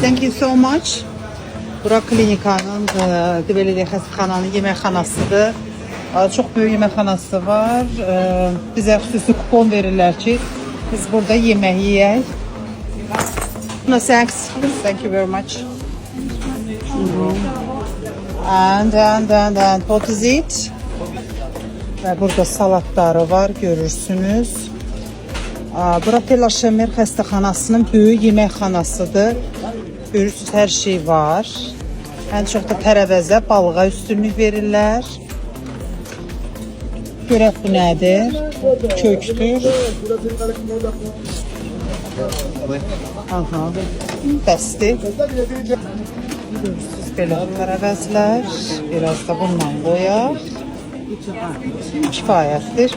Thank you so much. Bura klinikanın, belə deyək, xəstəxananın yeməkxanasıdır. Çox böyük yeməkxanası var. Bizə xüsusi kupon verirlər ki, biz burada yemək yeyək. No thanks. Thank you very much. And what is it? Ve burada salatları var, görürsünüz. Bura Telaşemir xəstəxanasının böyük yeməkxanasıdır. Görürsünüz, hər şey var. Ən çox da tərəvəzə, balığa üstünlük verirlər. Görək bu nədir? Köktür. Aha, bəsdir. Görürsünüz, belə tərəvəzlər. Biraz da bundan qoyaq. Kifayətdir.